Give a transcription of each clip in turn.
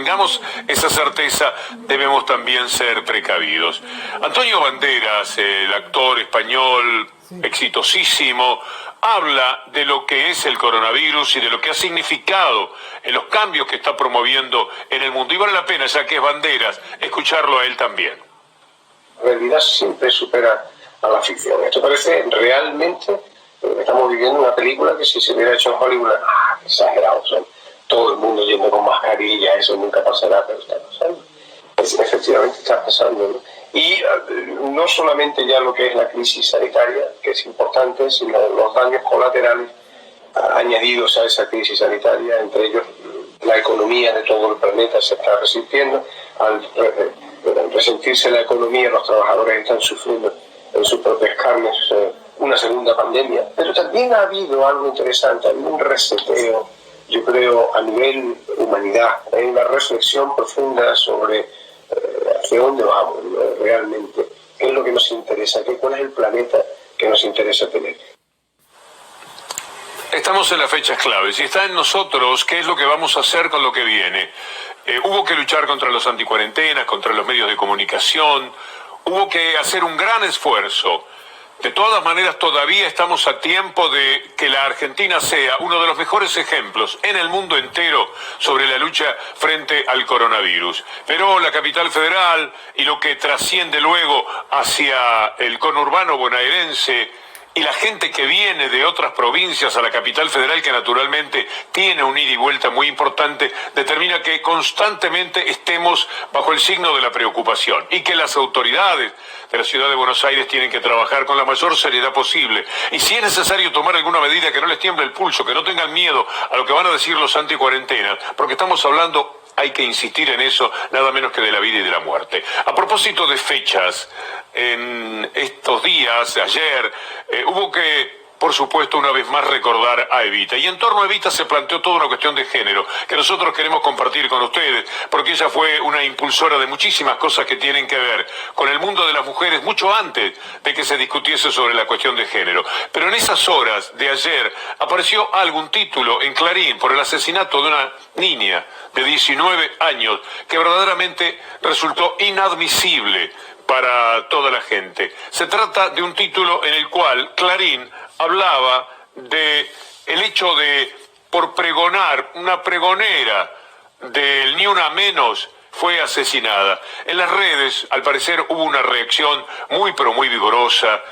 tengamos esa certeza, debemos también ser precavidos. Antonio Banderas, el actor español exitosísimo, habla de lo que es el coronavirus y de lo que ha significado en los cambios que está promoviendo en el mundo. Y vale la pena, ya que es Banderas, escucharlo a él también. La realidad siempre supera a la ficción. Esto parece realmente, estamos viviendo una película que si se hubiera hecho en Hollywood, exagerado, ¿sabes? Todo el mundo yendo con mascarilla, eso nunca pasará, pero está pasando. Efectivamente está pasando, ¿no? Y no solamente ya lo que es la crisis sanitaria, que es importante, sino los daños colaterales añadidos a esa crisis sanitaria, entre ellos la economía de todo el planeta se está resintiendo. Al resentirse la economía, los trabajadores están sufriendo en sus propias carnes una segunda pandemia. Pero también ha habido algo interesante, ha habido un reseteo, yo creo, a nivel humanidad, una reflexión profunda sobre hacia dónde vamos, ¿no? Realmente, qué es lo que nos interesa, cuál es el planeta que nos interesa tener. Estamos en las fechas claves y está en nosotros qué es lo que vamos a hacer con lo que viene. Hubo que luchar contra los anticuarentenas, contra los medios de comunicación, hubo que hacer un gran esfuerzo. De todas maneras, todavía estamos a tiempo de que la Argentina sea uno de los mejores ejemplos en el mundo entero sobre la lucha frente al coronavirus. Pero la capital federal y lo que trasciende luego hacia el conurbano bonaerense y la gente que viene de otras provincias a la capital federal, que naturalmente tiene un ida y vuelta muy importante, determina que constantemente estemos bajo el signo de la preocupación y que las autoridades de la ciudad de Buenos Aires tienen que trabajar con la mayor seriedad posible. Y si es necesario tomar alguna medida, que no les tiemble el pulso, que no tengan miedo a lo que van a decir los anticuarentenas, porque estamos hablando, hay que insistir en eso, nada menos que de la vida y de la muerte. A propósito de fechas, en estos días, ayer, hubo que, por supuesto, una vez más recordar a Evita. Y en torno a Evita se planteó toda una cuestión de género, que nosotros queremos compartir con ustedes, porque ella fue una impulsora de muchísimas cosas que tienen que ver con el mundo de las mujeres, mucho antes de que se discutiese sobre la cuestión de género. Pero en esas horas de ayer apareció algún título en Clarín por el asesinato de una niña de 19 años, que verdaderamente resultó inadmisible para toda la gente. Se trata de un título en el cual Clarín hablaba de el hecho de, por pregonar, una pregonera del Ni Una Menos fue asesinada. En las redes, al parecer, hubo una reacción muy, pero muy vigorosa,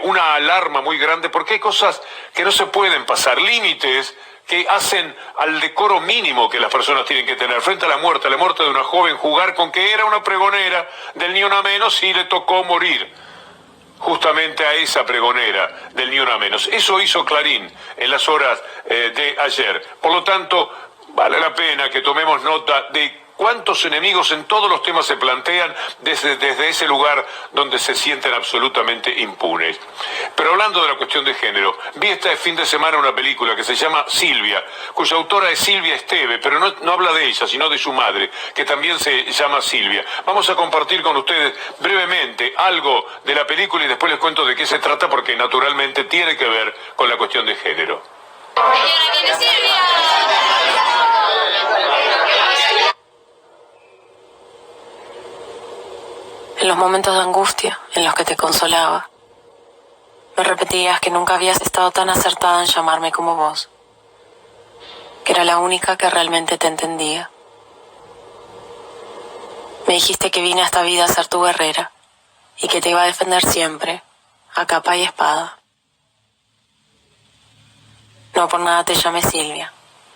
una alarma muy grande, porque hay cosas que no se pueden pasar, límites que hacen al decoro mínimo que las personas tienen que tener frente a la muerte de una joven, jugar con que era una pregonera del Ni Una Menos y le tocó morir justamente a esa pregonera del Ni Una Menos. Eso hizo Clarín en las horas de ayer. Por lo tanto, vale la pena que tomemos nota de cuántos enemigos en todos los temas se plantean desde ese lugar donde se sienten absolutamente impunes. Pero hablando de la cuestión de género, vi este fin de semana una película que se llama Silvia, cuya autora es Silvia Esteve, pero no habla de ella, sino de su madre, que también se llama Silvia. Vamos a compartir con ustedes brevemente algo de la película y después les cuento de qué se trata, porque naturalmente tiene que ver con la cuestión de género. En los momentos de angustia en los que te consolaba, me repetías que nunca habías estado tan acertada en llamarme como vos, que era la única que realmente te entendía. Me dijiste que vine a esta vida a ser tu guerrera y que te iba a defender siempre, a capa y espada. No por nada te llamé Silvia,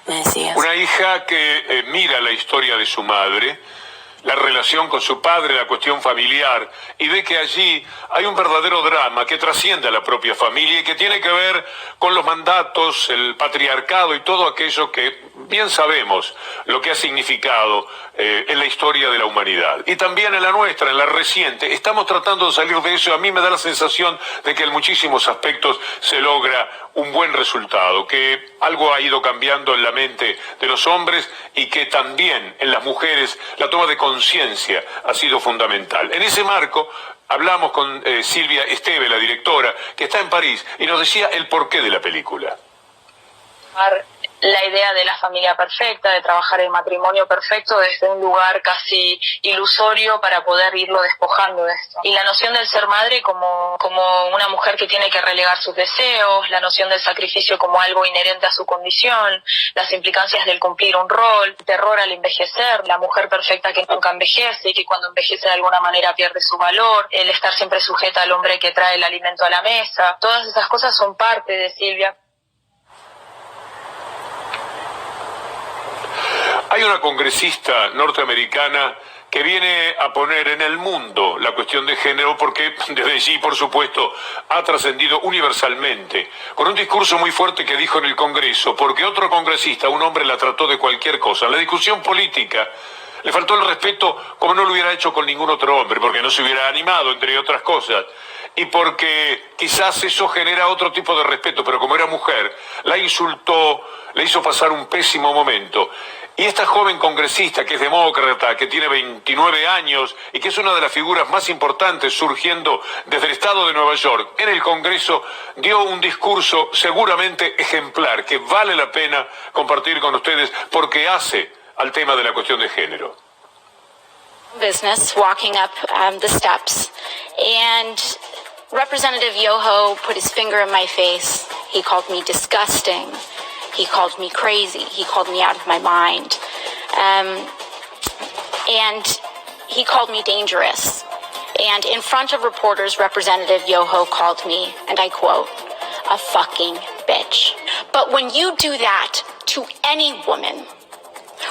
me decías. Una hija que mira la historia de su madre, la relación con su padre, la cuestión familiar, y ve que allí hay un verdadero drama que trasciende a la propia familia y que tiene que ver con los mandatos, el patriarcado y todo aquello que bien sabemos lo que ha significado en la historia de la humanidad. Y también en la nuestra, en la reciente. Estamos tratando de salir de eso. A mí me da la sensación de que en muchísimos aspectos se logra un buen resultado, que algo ha ido cambiando en la mente de los hombres y que también en las mujeres la toma de conciencia ha sido fundamental. En ese marco hablamos con Silvia Esteve, la directora, que está en París, y nos decía el porqué de la película. la idea de la familia perfecta, de trabajar el matrimonio perfecto desde un lugar casi ilusorio para poder irlo despojando de esto. Y la noción del ser madre como una mujer que tiene que relegar sus deseos, la noción del sacrificio como algo inherente a su condición, las implicancias del cumplir un rol, terror al envejecer, la mujer perfecta que nunca envejece y que cuando envejece de alguna manera pierde su valor, el estar siempre sujeta al hombre que trae el alimento a la mesa. Todas esas cosas son parte de Silvia. Hay una congresista norteamericana que viene a poner en el mundo la cuestión de género porque desde allí, por supuesto, ha trascendido universalmente, con un discurso muy fuerte que dijo en el Congreso, porque otro congresista, un hombre, la trató de cualquier cosa. En la discusión política le faltó el respeto como no lo hubiera hecho con ningún otro hombre, porque no se hubiera animado, entre otras cosas, y porque quizás eso genera otro tipo de respeto, pero como era mujer, la insultó, le hizo pasar un pésimo momento. Y esta joven congresista, que es demócrata, que tiene 29 años y que es una de las figuras más importantes surgiendo desde el estado de Nueva York, en el Congreso dio un discurso seguramente ejemplar, que vale la pena compartir con ustedes porque hace al tema de la cuestión de género. Business walking up the steps, and Representative Yoho put his finger in my face. He called me disgusting. He called me crazy. He called me out of my mind. And he called me dangerous. And in front of reporters, Representative Yoho called me, and I quote, a fucking bitch. But when you do that to any woman,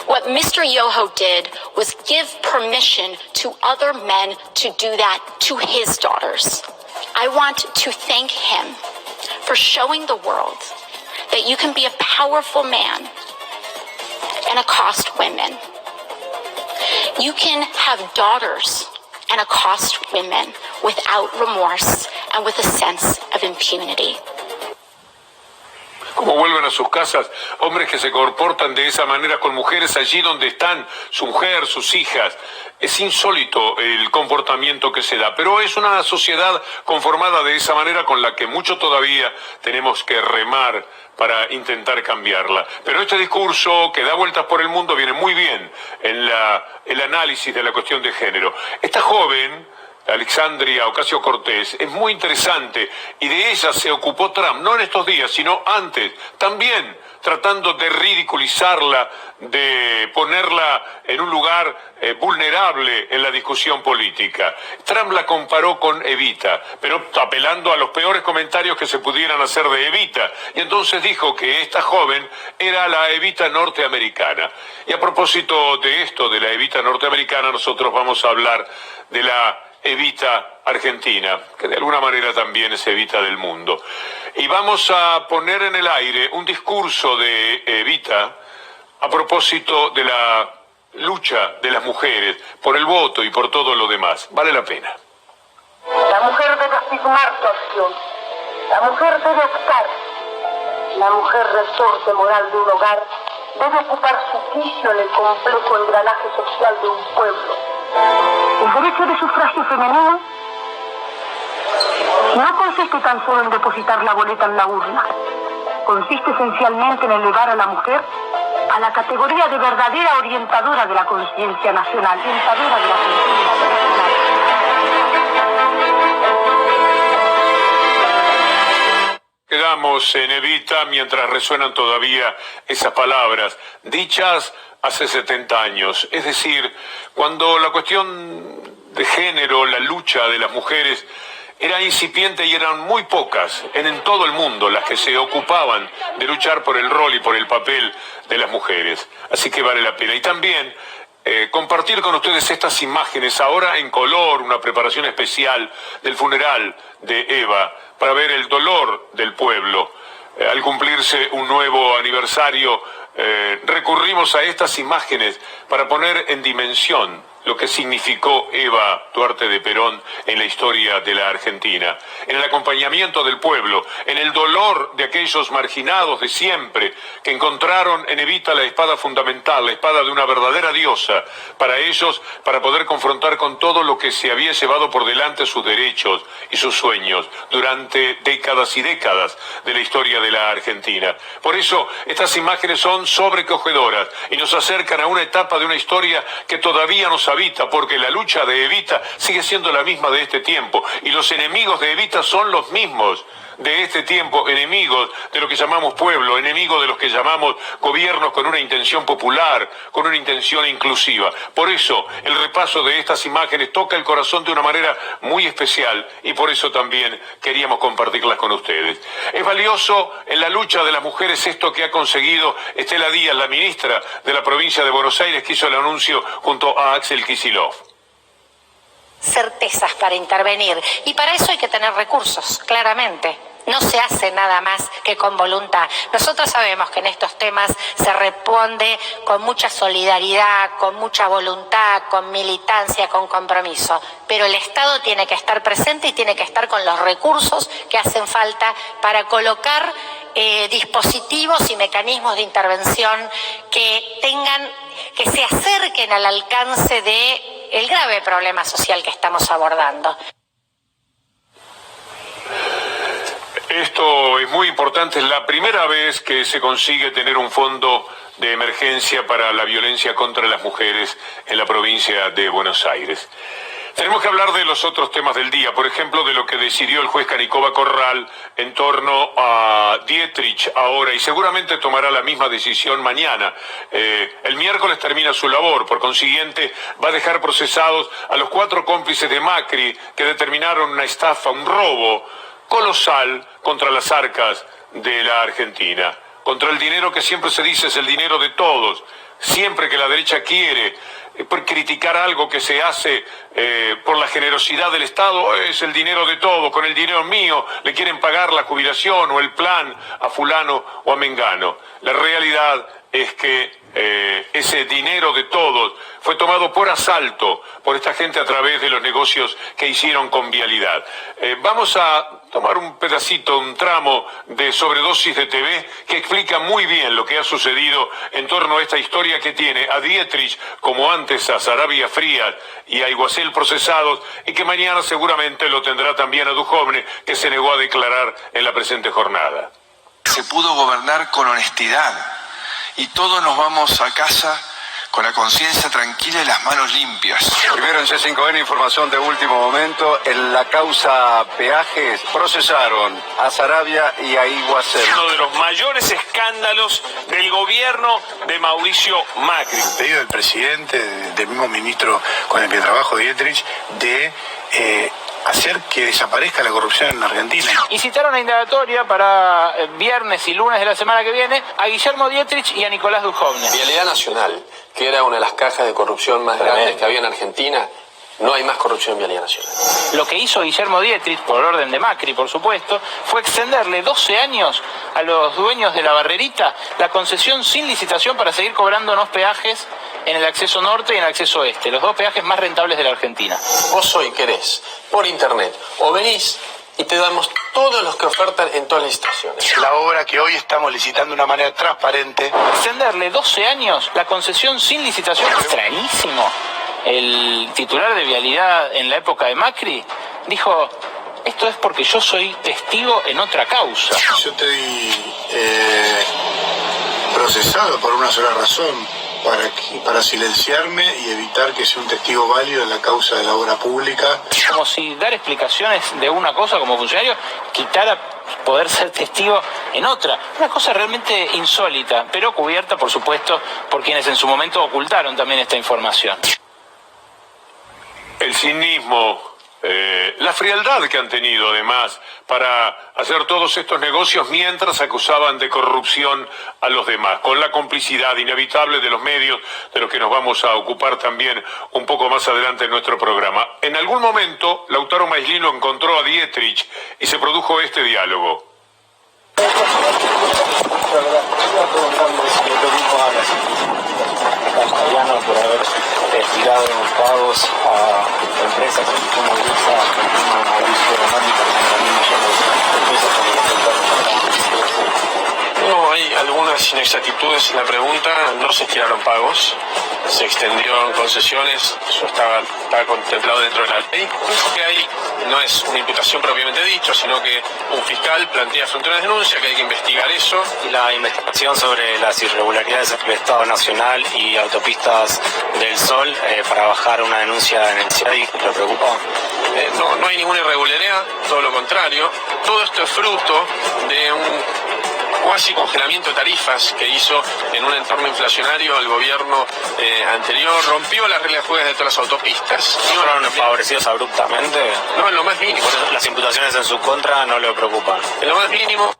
what Mr. Yoho did was give permission to other men to do that to his daughters. I want to thank him for showing the world that you can be a powerful man and accost women. You can have daughters and accost women without remorse and with a sense of impunity. Como vuelven a sus casas hombres que se comportan de esa manera con mujeres allí donde están su mujer, sus hijas. Es insólito el comportamiento que se da, pero es una sociedad conformada de esa manera con la que mucho todavía tenemos que remar para intentar cambiarla. Pero este discurso que da vueltas por el mundo viene muy bien en el análisis de la cuestión de género. Esta joven, Alexandria Ocasio-Cortez, es muy interesante y de ella se ocupó Trump, no en estos días, sino antes, también tratando de ridiculizarla, de ponerla en un lugar vulnerable en la discusión política. Trump la comparó con Evita, pero apelando a los peores comentarios que se pudieran hacer de Evita, y entonces dijo que esta joven era la Evita norteamericana. Y a propósito de esto, de la Evita norteamericana, nosotros vamos a hablar de la Evita argentina, que de alguna manera también es Evita del mundo. Y vamos a poner en el aire un discurso de Evita a propósito de la lucha de las mujeres por el voto y por todo lo demás. Vale la pena. La mujer debe afirmar su acción. La mujer debe optar. La mujer resorte moral de un hogar debe ocupar su sitio en el complejo engranaje social de un pueblo. El derecho de sufragio femenino no consiste tan solo en depositar la boleta en la urna. Consiste esencialmente en elevar a la mujer a la categoría de verdadera orientadora de la conciencia nacional. Quedamos en Evita mientras resuenan todavía esas palabras, dichas hace 70 años. Es decir, cuando la cuestión de género, la lucha de las mujeres era incipiente y eran muy pocas en todo el mundo las que se ocupaban de luchar por el rol y por el papel de las mujeres. Así que vale la pena. Y también compartir con ustedes estas imágenes, ahora en color, una preparación especial del funeral de Eva, para ver el dolor del pueblo. Al cumplirse un nuevo aniversario, recurrimos a estas imágenes para poner en dimensión lo que significó Eva Duarte de Perón en la historia de la Argentina, en el acompañamiento del pueblo, en el dolor de aquellos marginados de siempre que encontraron en Evita la espada fundamental, la espada de una verdadera diosa, para ellos, para poder confrontar con todo lo que se había llevado por delante sus derechos y sus sueños durante décadas y décadas de la historia de la Argentina. Por eso, estas imágenes son sobrecogedoras y nos acercan a una etapa de una historia que todavía nos habita, porque la lucha de Evita sigue siendo la misma de este tiempo, y los enemigos de Evita son los mismos de este tiempo, enemigos de lo que llamamos pueblo, enemigos de los que llamamos gobiernos con una intención popular, con una intención inclusiva. Por eso, el repaso de estas imágenes toca el corazón de una manera muy especial, y por eso también queríamos compartirlas con ustedes. Es valioso en la lucha de las mujeres esto que ha conseguido Estela Díaz, la ministra de la provincia de Buenos Aires, que hizo el anuncio junto a Axel Kicillof. Certezas para intervenir, y para eso hay que tener recursos, claramente. No se hace nada más que con voluntad. Nosotros sabemos que en estos temas se responde con mucha solidaridad, con mucha voluntad, con militancia, con compromiso. Pero el Estado tiene que estar presente y tiene que estar con los recursos que hacen falta para colocar dispositivos y mecanismos de intervención que se acerquen al alcance de el grave problema social que estamos abordando. Esto es muy importante, es la primera vez que se consigue tener un fondo de emergencia para la violencia contra las mujeres en la provincia de Buenos Aires. Tenemos que hablar de los otros temas del día, por ejemplo, de lo que decidió el juez Canicova Corral en torno a Dietrich ahora, y seguramente tomará la misma decisión mañana. El miércoles termina su labor, por consiguiente va a dejar procesados a los 4 cómplices de Macri que determinaron una estafa, un robo colosal contra las arcas de la Argentina, contra el dinero que siempre se dice es el dinero de todos. Siempre que la derecha quiere por criticar algo que se hace por la generosidad del Estado, es el dinero de todos, con el dinero mío le quieren pagar la jubilación o el plan a fulano o a mengano. La realidad es que ese dinero de todos fue tomado por asalto por esta gente a través de los negocios que hicieron con Vialidad. Vamos a tomar un pedacito, un tramo de Sobredosis de TV que explica muy bien lo que ha sucedido en torno a esta historia que tiene a Dietrich, como antes a Sarabia Frías y a Iguacel procesados, y que mañana seguramente lo tendrá también a Duhovne, que se negó a declarar en la presente jornada. Se pudo gobernar con honestidad y todos nos vamos a casa con la conciencia tranquila y las manos limpias. Primero en C5N, información de último momento. En la causa peajes procesaron a Sarabia y a Iguacel. Uno de los mayores escándalos del gobierno de Mauricio Macri. Pedido del presidente, del mismo ministro con el que trabajo, Dietrich, de hacer que desaparezca la corrupción en Argentina. Y citaron a indagatoria para viernes y lunes de la semana que viene a Guillermo Dietrich y a Nicolás Duhovne. Vialidad Nacional, que era una de las cajas de corrupción más grandes que había en Argentina, no hay más corrupción en Vialidad Nacional. Lo que hizo Guillermo Dietrich, por orden de Macri, por supuesto, fue extenderle 12 años a los dueños de la Barrerita la concesión sin licitación para seguir cobrándonos peajes en el acceso norte y en el acceso oeste, los 2 peajes más rentables de la Argentina. Vos hoy querés, por internet, o venís y te damos todos los que ofertan en todas las licitaciones. La obra que hoy estamos licitando de una manera transparente. Extenderle 12 años la concesión sin licitación. Extrañísimo. El titular de Vialidad en la época de Macri dijo: esto es porque yo soy testigo en otra causa. Yo estoy procesado por una sola razón, para silenciarme y evitar que sea un testigo válido en la causa de la obra pública. Como si dar explicaciones de una cosa como funcionario quitara poder ser testigo en otra. Una cosa realmente insólita, pero cubierta, por supuesto, por quienes en su momento ocultaron también esta información. El cinismo, la frialdad que han tenido además para hacer todos estos negocios mientras acusaban de corrupción a los demás, con la complicidad inevitable de los medios, de los que nos vamos a ocupar también un poco más adelante en nuestro programa. En algún momento Lautaro Maislino encontró a Dietrich y se produjo este diálogo. quería preguntarle si le preocupa a las instituciones italianas por haber tirado pagos a empresas como Luisa, como Mauricio Romani, por ejemplo, millones de pesos por No, hay algunas inexactitudes en la pregunta, no se tiraron pagos, se extendieron concesiones, eso está contemplado dentro de la ley. Lo que hay no es una imputación propiamente dicho, sino que un fiscal plantea frente a una denuncia que hay que investigar eso. Y la investigación sobre las irregularidades entre el Estado Nacional y Autopistas del Sol para bajar una denuncia en el CIADI, ¿le preocupa? No hay ninguna irregularidad, todo lo contrario. Todo esto es fruto de un cuasi congelamiento de tarifas que hizo en un entorno inflacionario el gobierno anterior, rompió las reglas de juego de todas las autopistas. ¿Fueron favorecidos abruptamente? No, en lo más mínimo. Las imputaciones en su contra no le preocupan. En lo más mínimo.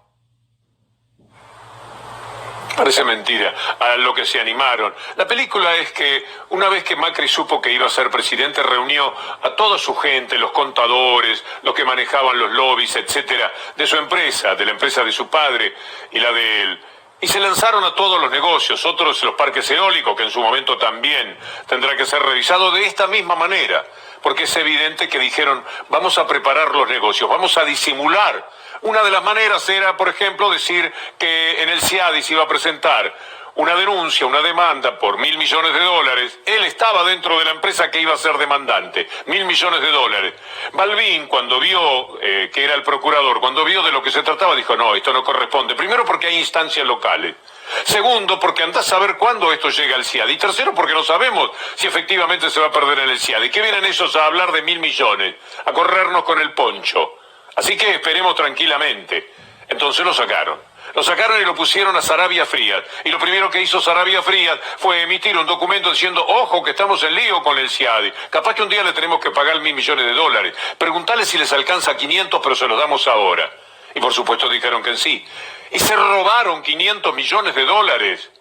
Parece mentira a lo que se animaron. La película es que una vez que Macri supo que iba a ser presidente, reunió a toda su gente, los contadores, los que manejaban los lobbies, etcétera, de su empresa, de la empresa de su padre y la de él. Y se lanzaron a todos los negocios, otros los parques eólicos, que en su momento también tendrá que ser revisado de esta misma manera, porque es evidente que dijeron, vamos a preparar los negocios, vamos a disimular. Una de las maneras era, por ejemplo, decir que en el CIADI se iba a presentar una denuncia, una demanda por $1.000 millones. Él estaba dentro de la empresa que iba a ser demandante, $1.000 millones. Balbín, cuando vio que era el procurador, cuando vio de lo que se trataba, dijo, no, esto no corresponde. Primero, porque hay instancias locales. Segundo, porque andás a saber cuándo esto llega al CIADI. Y tercero, porque no sabemos si efectivamente se va a perder en el CIADI. ¿Qué vienen ellos a hablar de $1.000 millones? A corrernos con el poncho. Así que esperemos tranquilamente. Entonces lo sacaron. Lo sacaron y lo pusieron a Sarabia Frías. Y lo primero que hizo Sarabia Frías fue emitir un documento diciendo, ojo, que estamos en lío con el CIADI. Capaz que un día le tenemos que pagar $1.000 millones. Preguntale si les alcanza 500, pero se los damos ahora. Y por supuesto dijeron que sí. Y se robaron $500 millones.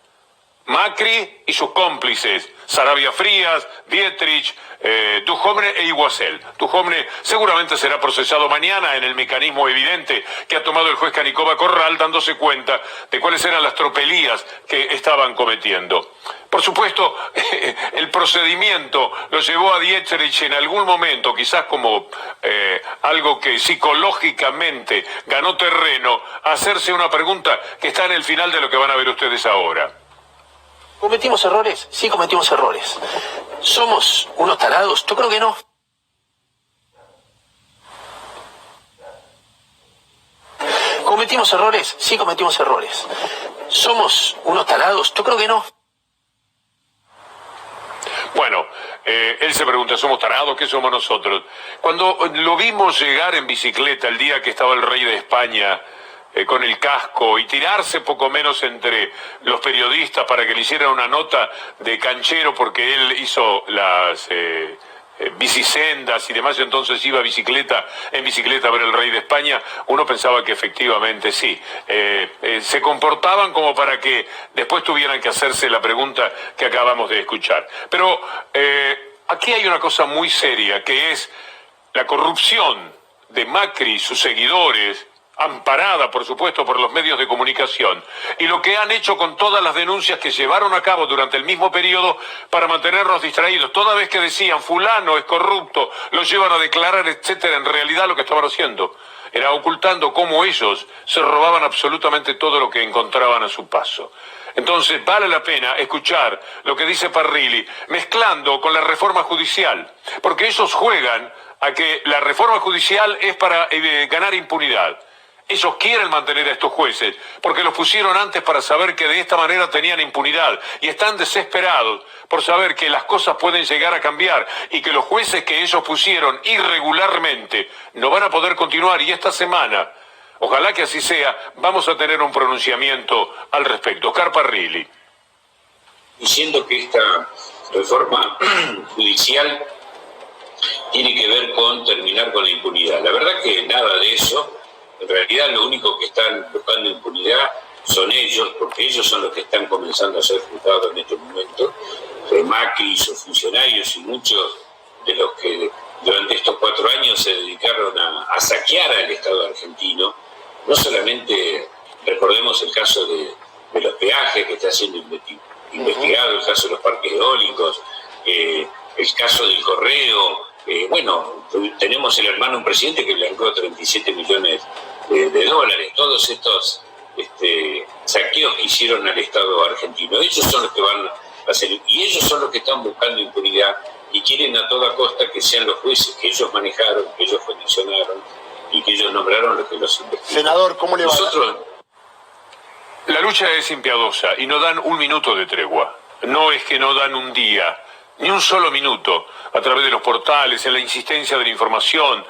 Macri y sus cómplices, Sarabia Frías, Dietrich, Duhovne e Iguacel. Duhovne seguramente será procesado mañana en el mecanismo evidente que ha tomado el juez Canicova Corral, dándose cuenta de cuáles eran las tropelías que estaban cometiendo. Por supuesto, el procedimiento lo llevó a Dietrich en algún momento, quizás como algo que psicológicamente ganó terreno, a hacerse una pregunta que está en el final de lo que van a ver ustedes ahora. ¿Cometimos errores? Sí, cometimos errores. ¿Somos unos tarados? Yo creo que no. ¿Cometimos errores? Sí, cometimos errores. ¿Somos unos tarados? Yo creo que no. Bueno, él se pregunta, ¿somos tarados? ¿Qué somos nosotros? Cuando lo vimos llegar en bicicleta el día que estaba el rey de España, con el casco, y tirarse poco menos entre los periodistas para que le hicieran una nota de canchero porque él hizo las bicisendas y demás, y entonces iba en bicicleta a ver el rey de España, uno pensaba que efectivamente sí, se comportaban como para que después tuvieran que hacerse la pregunta que acabamos de escuchar. Pero aquí hay una cosa muy seria, que es la corrupción de Macri y sus seguidores, amparada, por supuesto, por los medios de comunicación, y lo que han hecho con todas las denuncias que llevaron a cabo durante el mismo periodo para mantenernos distraídos. Toda vez que decían, fulano es corrupto, lo llevan a declarar, etcétera, en realidad lo que estaban haciendo era ocultando cómo ellos se robaban absolutamente todo lo que encontraban a su paso. Entonces vale la pena escuchar lo que dice Parrilli, mezclando con la reforma judicial, porque ellos juegan a que la reforma judicial es para ganar impunidad. Ellos quieren mantener a estos jueces, porque los pusieron antes para saber que de esta manera tenían impunidad, y están desesperados por saber que las cosas pueden llegar a cambiar, y que los jueces que ellos pusieron irregularmente no van a poder continuar, y esta semana, ojalá que así sea, vamos a tener un pronunciamiento al respecto. Oscar Parrilli. Diciendo que esta reforma judicial tiene que ver con terminar con la impunidad. La verdad que nada de eso. En realidad lo único que están buscando impunidad son ellos, porque ellos son los que están comenzando a ser juzgados en este momento. Macri y sus funcionarios y muchos de los que durante estos 4 años se dedicaron a saquear al Estado argentino. No solamente recordemos el caso de de los peajes que está siendo investigado, el caso de los parques eólicos, el caso del correo. Bueno, tenemos el hermano de un presidente que blanqueó 37 millones de dólares. Todos estos saqueos que hicieron al Estado argentino, ellos son los que van a hacer, y ellos son los que están buscando impunidad y quieren a toda costa que sean los jueces que ellos manejaron, que ellos condicionaron y que ellos nombraron los que los investigan. Senador, ¿cómo le va? La lucha es impiadosa y no dan un minuto de tregua. No es que no dan un día, ni un solo minuto, a través de los portales, en la insistencia de la información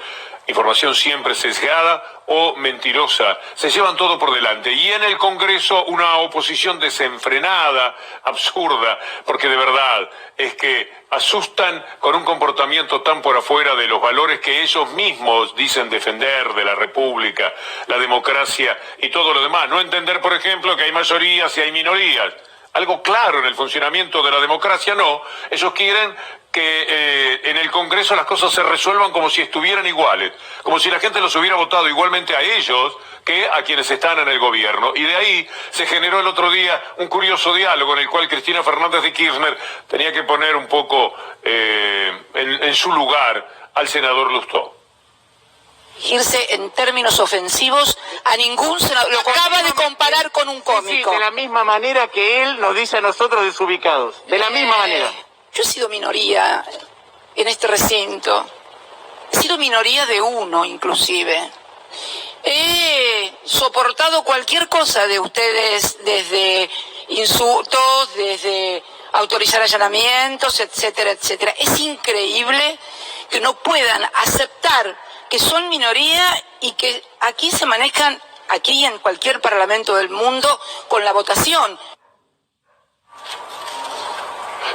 siempre sesgada o mentirosa. Se llevan todo por delante. Y en el Congreso una oposición desenfrenada, absurda, porque de verdad es que asustan con un comportamiento tan por afuera de los valores que ellos mismos dicen defender, de la República, la democracia y todo lo demás. No entender, por ejemplo, que hay mayorías y hay minorías. Algo claro en el funcionamiento de la democracia, no. Ellos quieren que en el Congreso las cosas se resuelvan como si estuvieran iguales, como si la gente los hubiera votado igualmente a ellos que a quienes están en el gobierno. Y de ahí se generó el otro día un curioso diálogo en el cual Cristina Fernández de Kirchner tenía que poner un poco en su lugar al senador Lustó. Irse en términos ofensivos a ningún senador. Lo acaba de comparar con un cómico. Sí, de la misma manera que él nos dice a nosotros desubicados. De la misma manera. Yo he sido minoría en este recinto. He sido minoría de uno, inclusive. He soportado cualquier cosa de ustedes, desde insultos, desde autorizar allanamientos, etcétera, etcétera. Es increíble que no puedan aceptar que son minoría y que aquí se manejan, aquí en cualquier parlamento del mundo, con la votación.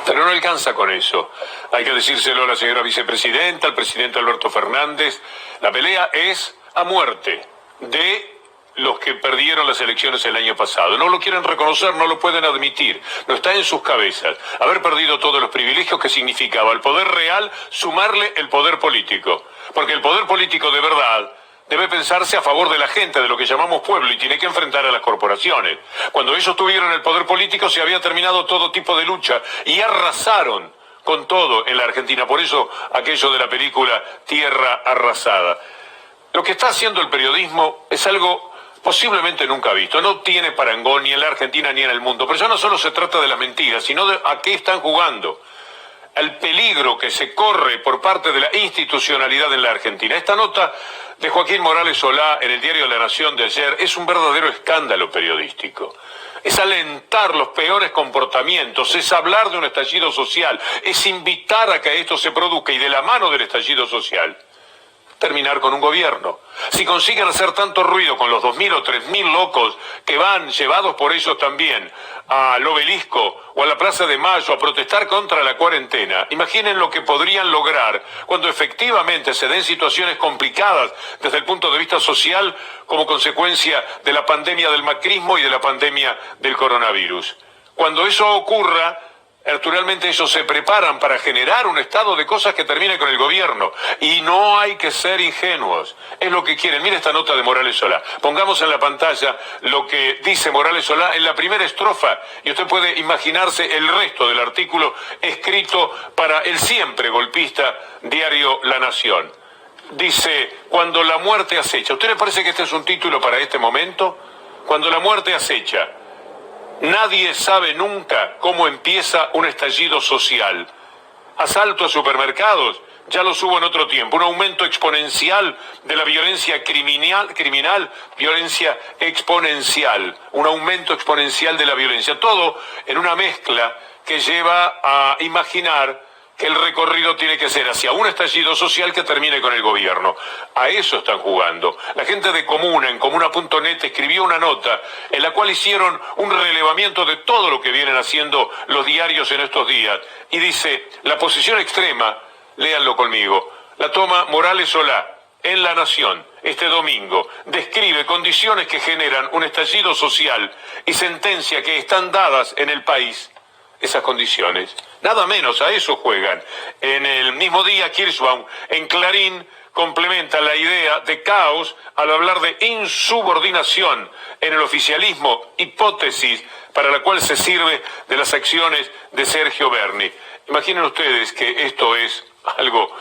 Pero no alcanza con eso. Hay que decírselo a la señora vicepresidenta, al presidente Alberto Fernández. La pelea es a muerte de los que perdieron las elecciones el año pasado. No lo quieren reconocer, no lo pueden admitir. No está en sus cabezas. Haber perdido todos los privilegios que significaba el poder real, sumarle el poder político. Porque el poder político de verdad debe pensarse a favor de la gente, de lo que llamamos pueblo, y tiene que enfrentar a las corporaciones. Cuando ellos tuvieron el poder político se había terminado todo tipo de lucha y arrasaron con todo en la Argentina. Por eso aquello de la película Tierra Arrasada. Lo que está haciendo el periodismo es algo posiblemente nunca visto. No tiene parangón ni en la Argentina ni en el mundo. Pero ya no solo se trata de las mentiras, sino de a qué están jugando. El peligro que se corre por parte de la institucionalidad en la Argentina. Esta nota de Joaquín Morales Solá en el diario La Nación de ayer es un verdadero escándalo periodístico. Es alentar los peores comportamientos, es hablar de un estallido social, es invitar a que esto se produzca y de la mano del estallido social terminar con un gobierno. Si consiguen hacer tanto ruido con los 2.000 o 3.000 locos que van llevados por ellos también al Obelisco o a la Plaza de Mayo a protestar contra la cuarentena, imaginen lo que podrían lograr cuando efectivamente se den situaciones complicadas desde el punto de vista social como consecuencia de la pandemia del macrismo y de la pandemia del coronavirus. Cuando eso ocurra, naturalmente ellos se preparan para generar un estado de cosas que termine con el gobierno. Y no hay que ser ingenuos. Es lo que quieren. Mire esta nota de Morales Solá. Pongamos en la pantalla lo que dice Morales Solá en la primera estrofa y usted puede imaginarse el resto del artículo escrito para el siempre golpista diario La Nación. Dice, cuando la muerte acecha. ¿A usted le parece que este es un título para este momento? Cuando la muerte acecha. Nadie sabe nunca cómo empieza un estallido social. Asalto a supermercados, ya los hubo en otro tiempo. Un aumento exponencial de la violencia criminal, violencia exponencial. Un aumento exponencial de la violencia. Todo en una mezcla que lleva a imaginar que el recorrido tiene que ser hacia un estallido social que termine con el gobierno. A eso están jugando. La gente de Comuna, en comuna.net, escribió una nota en la cual hicieron un relevamiento de todo lo que vienen haciendo los diarios en estos días. Y dice, la posición extrema, léanlo conmigo, la toma Morales Solá en La Nación este domingo. Describe condiciones que generan un estallido social y sentencia que están dadas en el país. Esas condiciones, nada menos, a eso juegan. En el mismo día, Kirschbaum, en Clarín, complementa la idea de caos al hablar de insubordinación en el oficialismo, hipótesis para la cual se sirve de las acciones de Sergio Berni. Imaginen ustedes que esto es algo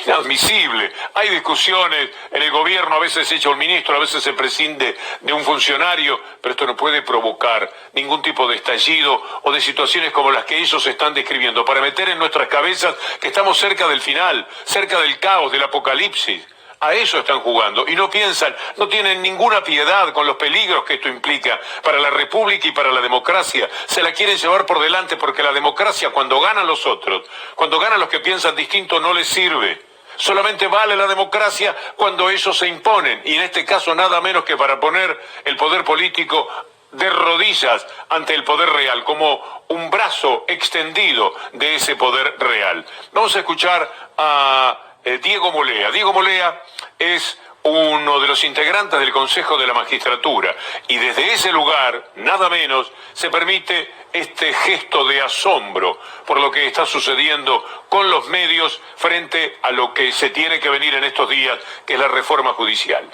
inadmisible. Hay discusiones en el gobierno, a veces se echa un ministro, a veces se prescinde de un funcionario, pero esto no puede provocar ningún tipo de estallido o de situaciones como las que ellos están describiendo, para meter en nuestras cabezas que estamos cerca del final, cerca del caos, del apocalipsis. A eso están jugando y no piensan, no tienen ninguna piedad con los peligros que esto implica para la República y para la democracia. Se la quieren llevar por delante porque la democracia, cuando ganan los otros, cuando ganan los que piensan distinto, no les sirve. Solamente vale la democracia cuando ellos se imponen, y en este caso nada menos que para poner el poder político de rodillas ante el poder real, como un brazo extendido de ese poder real. Vamos a escuchar a Diego Molea. Diego Molea es uno de los integrantes del Consejo de la Magistratura y desde ese lugar, nada menos, se permite este gesto de asombro por lo que está sucediendo con los medios frente a lo que se tiene que venir en estos días, que es la reforma judicial.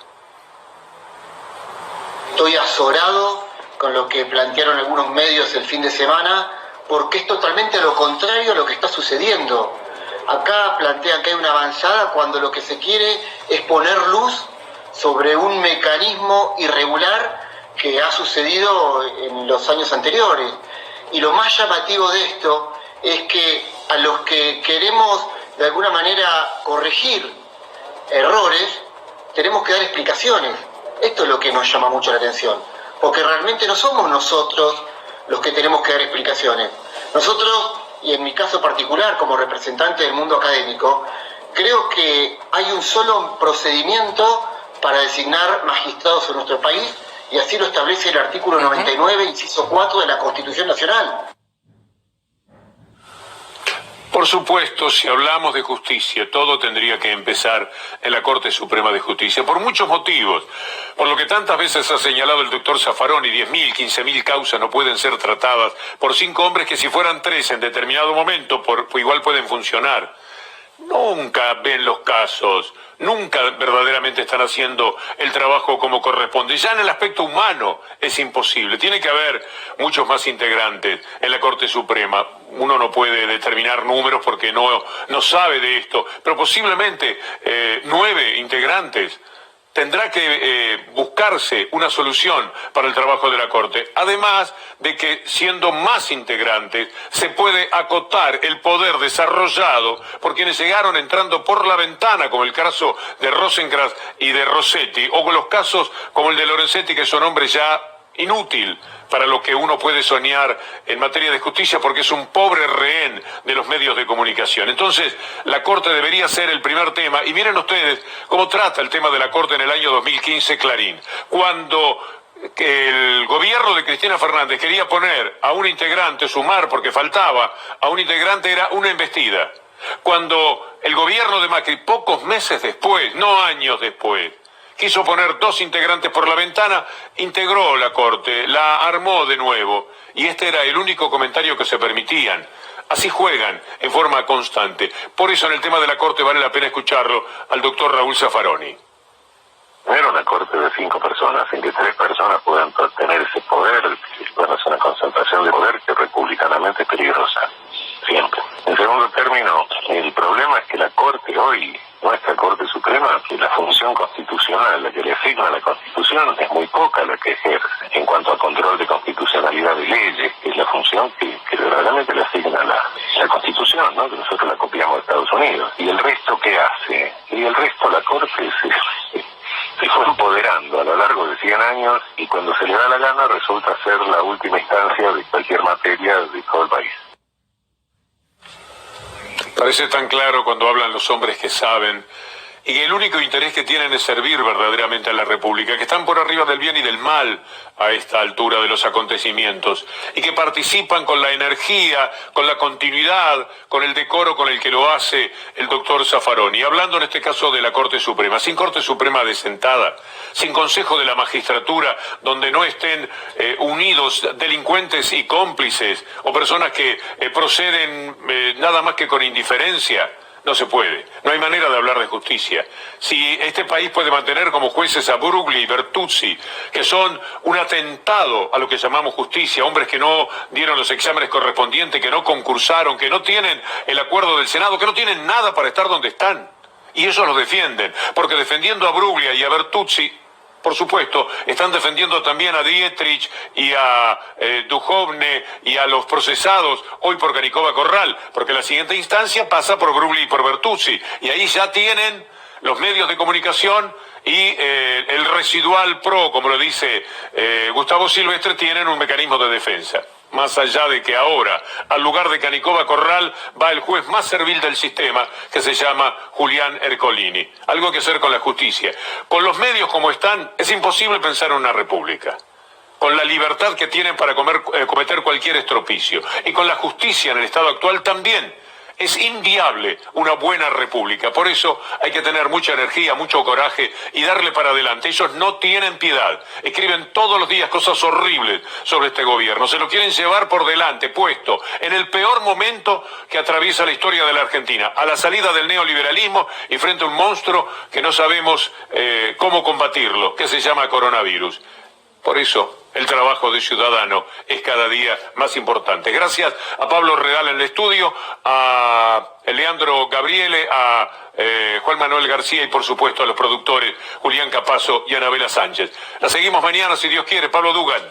Estoy azorado con lo que plantearon algunos medios el fin de semana, porque es totalmente lo contrario a lo que está sucediendo. Acá plantean que hay una avanzada cuando lo que se quiere es poner luz sobre un mecanismo irregular que ha sucedido en los años anteriores. Y lo más llamativo de esto es que a los que queremos de alguna manera corregir errores, tenemos que dar explicaciones. Esto es lo que nos llama mucho la atención, porque realmente no somos nosotros los que tenemos que dar explicaciones. Nosotros, y en mi caso particular como representante del mundo académico, creo que hay un solo procedimiento para designar magistrados en nuestro país, y así lo establece el artículo 99, inciso 4 de la Constitución Nacional. Por supuesto, si hablamos de justicia, todo tendría que empezar en la Corte Suprema de Justicia, por muchos motivos. Por lo que tantas veces ha señalado el doctor Zaffaroni, 10.000, 15.000 causas no pueden ser tratadas por 5 hombres que si fueran 3 en determinado momento, igual pueden funcionar. Nunca ven los casos, nunca verdaderamente están haciendo el trabajo como corresponde. Ya en el aspecto humano es imposible. Tiene que haber muchos más integrantes en la Corte Suprema. Uno no puede determinar números porque no sabe de esto, pero posiblemente 9 integrantes. Tendrá que buscarse una solución para el trabajo de la Corte. Además de que, siendo más integrantes, se puede acotar el poder desarrollado por quienes llegaron entrando por la ventana, como el caso de Rosenkrantz y de Rossetti, o con los casos como el de Lorenzetti, que son hombres ya inútil para lo que uno puede soñar en materia de justicia, porque es un pobre rehén de los medios de comunicación. Entonces, la Corte debería ser el primer tema, y miren ustedes cómo trata el tema de la Corte en el año 2015 Clarín, cuando el gobierno de Cristina Fernández quería poner a un integrante, sumar porque faltaba a un integrante, era una embestida. Cuando el gobierno de Macri, pocos meses después, no años después, quiso poner 2 integrantes por la ventana, integró la Corte, la armó de nuevo, y este era el único comentario que se permitían. Así juegan en forma constante. Por eso en el tema de la Corte vale la pena escucharlo al doctor Raúl Zaffaroni. No era una Corte de 5 personas, en que 3 personas puedan tener ese poder, bueno, es una concentración de poder que republicanamente es peligrosa, siempre. En segundo término, el problema es que la Corte hoy, nuestra Corte Suprema, que la función constitucional, la que le asigna la Constitución, es muy poca la que ejerce en cuanto a control de constitucionalidad de leyes, que es la función que verdaderamente le asigna la Constitución, ¿no? Que nosotros la copiamos de Estados Unidos. ¿Y el resto qué hace? Y el resto la Corte se fue empoderando a lo largo de 100 años, y cuando se le da la gana resulta ser la última instancia de cualquier materia de todo el país. Parece tan claro cuando hablan los hombres que saben y que el único interés que tienen es servir verdaderamente a la República, que están por arriba del bien y del mal a esta altura de los acontecimientos, y que participan con la energía, con la continuidad, con el decoro con el que lo hace el doctor Zaffaroni. Hablando en este caso de la Corte Suprema, sin Corte Suprema desentada, sin Consejo de la Magistratura, donde no estén unidos delincuentes y cómplices, o personas que proceden nada más que con indiferencia, No se puede. No hay manera de hablar de justicia. Si este país puede mantener como jueces a Brugli y Bertuzzi, que son un atentado a lo que llamamos justicia, hombres que no dieron los exámenes correspondientes, que no concursaron, que no tienen el acuerdo del Senado, que no tienen nada para estar donde están. Y ellos los defienden, porque defendiendo a Bruglia y a Bertuzzi, por supuesto, están defendiendo también a Dietrich y a Duhovne y a los procesados hoy por Canicova Corral, porque la siguiente instancia pasa por Brugli y por Bertuzzi, y ahí ya tienen los medios de comunicación y el residual PRO, como lo dice Gustavo Silvestre, tienen un mecanismo de defensa. Más allá de que ahora, al lugar de Canicova Corral, va el juez más servil del sistema, que se llama Julián Ercolini. Algo que hacer con la justicia. Con los medios como están, es imposible pensar en una república. Con la libertad que tienen para cometer cualquier estropicio. Y con la justicia en el estado actual también. Es inviable una buena república. Por eso hay que tener mucha energía, mucho coraje y darle para adelante. Ellos no tienen piedad. Escriben todos los días cosas horribles sobre este gobierno. Se lo quieren llevar por delante, puesto en el peor momento que atraviesa la historia de la Argentina, a la salida del neoliberalismo y frente a un monstruo que no sabemos cómo combatirlo, que se llama coronavirus. Por eso el trabajo de ciudadano es cada día más importante. Gracias a Pablo Redal en el estudio, a Leandro Gabriele, a Juan Manuel García y por supuesto a los productores Julián Capazo y Anabela Sánchez. La seguimos mañana si Dios quiere. Pablo Dugan.